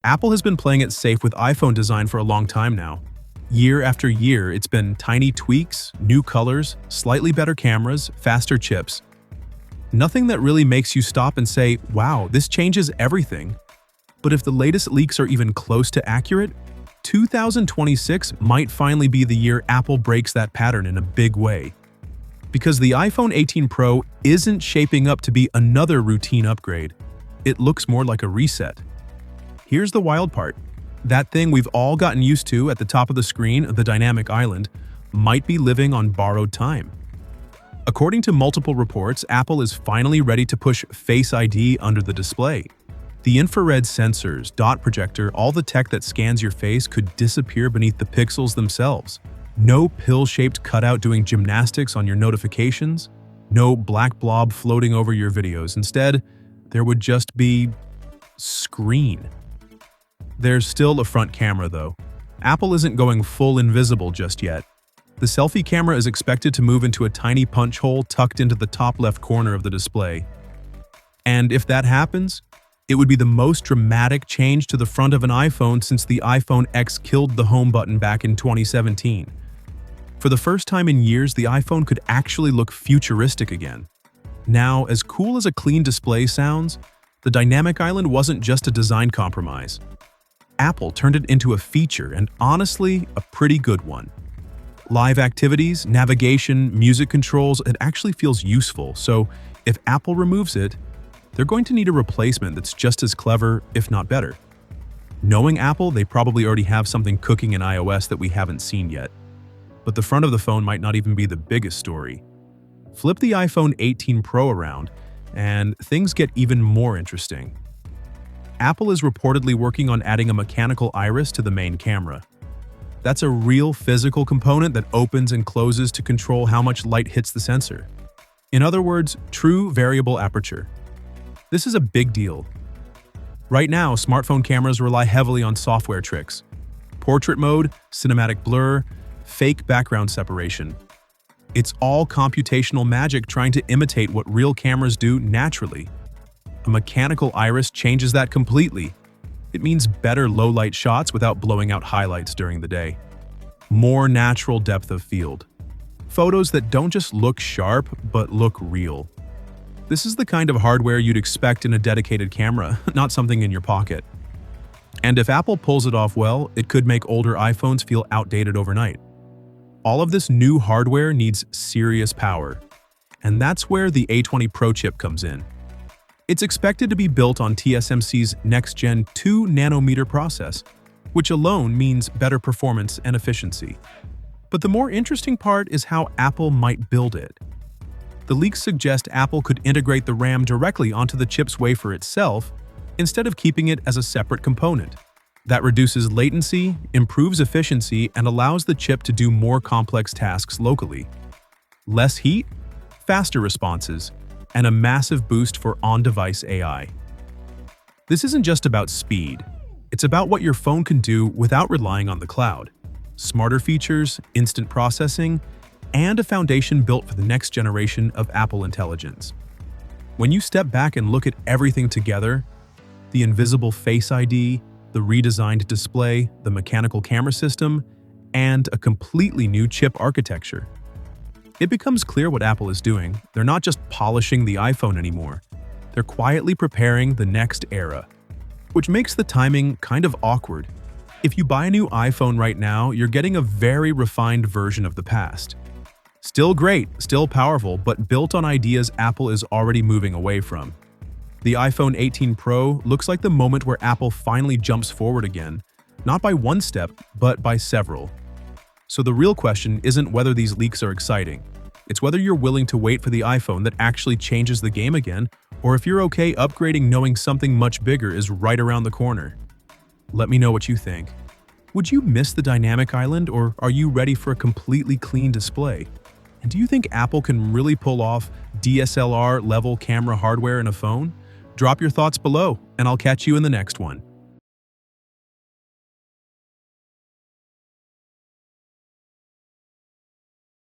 Apple has been playing it safe with iPhone design for a long time now. Year after year, it's been tiny tweaks, new colors, slightly better cameras, faster chips. Nothing that really makes you stop and say, wow, this changes everything. But if the latest leaks are even close to accurate, 2026 might finally be the year Apple breaks that pattern in a big way. Because the iPhone 18 Pro isn't shaping up to be another routine upgrade. It looks more like a reset. Here's the wild part. That thing we've all gotten used to at the top of the screen, the dynamic island, might be living on borrowed time. According to multiple reports, Apple is finally ready to push Face ID under the display. The infrared sensors, dot projector, all the tech that scans your face could disappear beneath the pixels themselves. No pill-shaped cutout doing gymnastics on your notifications. No black blob floating over your videos. Instead, there would just be screen. There's still a front camera though. Apple isn't going full invisible just yet. The selfie camera is expected to move into a tiny punch hole tucked into the top left corner of the display. And if that happens, it would be the most dramatic change to the front of an iPhone since the iPhone X killed the home button back in 2017. For the first time in years, the iPhone could actually look futuristic again. Now, as cool as a clean display sounds, the dynamic island wasn't just a design compromise. Apple turned it into a feature, and honestly, a pretty good one. Live activities, navigation, music controls, it actually feels useful, so if Apple removes it, they're going to need a replacement that's just as clever, if not better. Knowing Apple, they probably already have something cooking in iOS that we haven't seen yet. But the front of the phone might not even be the biggest story. Flip the iPhone 18 Pro around, and things get even more interesting. Apple is reportedly working on adding a mechanical iris to the main camera. That's a real physical component that opens and closes to control how much light hits the sensor. In other words, true variable aperture. This is a big deal. Right now, smartphone cameras rely heavily on software tricks. Portrait mode, cinematic blur, fake background separation. It's all computational magic trying to imitate what real cameras do naturally. A mechanical iris changes that completely. It means better low-light shots without blowing out highlights during the day. More natural depth of field. Photos that don't just look sharp, but look real. This is the kind of hardware you'd expect in a dedicated camera, not something in your pocket. And if Apple pulls it off well, it could make older iPhones feel outdated overnight. All of this new hardware needs serious power. And that's where the A20 Pro chip comes in. It's expected to be built on TSMC's next-gen 2-nanometer process, which alone means better performance and efficiency. But the more interesting part is how Apple might build it. The leaks suggest Apple could integrate the RAM directly onto the chip's wafer itself instead of keeping it as a separate component. That reduces latency, improves efficiency, and allows the chip to do more complex tasks locally. Less heat, faster responses, and a massive boost for on-device AI. This isn't just about speed. It's about what your phone can do without relying on the cloud. Smarter features, instant processing, and a foundation built for the next generation of Apple intelligence. When you step back and look at everything together, the invisible Face ID, the redesigned display, the mechanical camera system, and a completely new chip architecture, it becomes clear what Apple is doing. They're not just polishing the iPhone anymore. They're quietly preparing the next era, which makes the timing kind of awkward. If you buy a new iPhone right now, you're getting a very refined version of the past. Still great, still powerful, but built on ideas Apple is already moving away from. The iPhone 18 Pro looks like the moment where Apple finally jumps forward again, not by one step, but by several. So the real question isn't whether these leaks are exciting. It's whether you're willing to wait for the iPhone that actually changes the game again, or if you're okay upgrading knowing something much bigger is right around the corner. Let me know what you think. Would you miss the dynamic island, or are you ready for a completely clean display? And do you think Apple can really pull off DSLR-level camera hardware in a phone? Drop your thoughts below, and I'll catch you in the next one.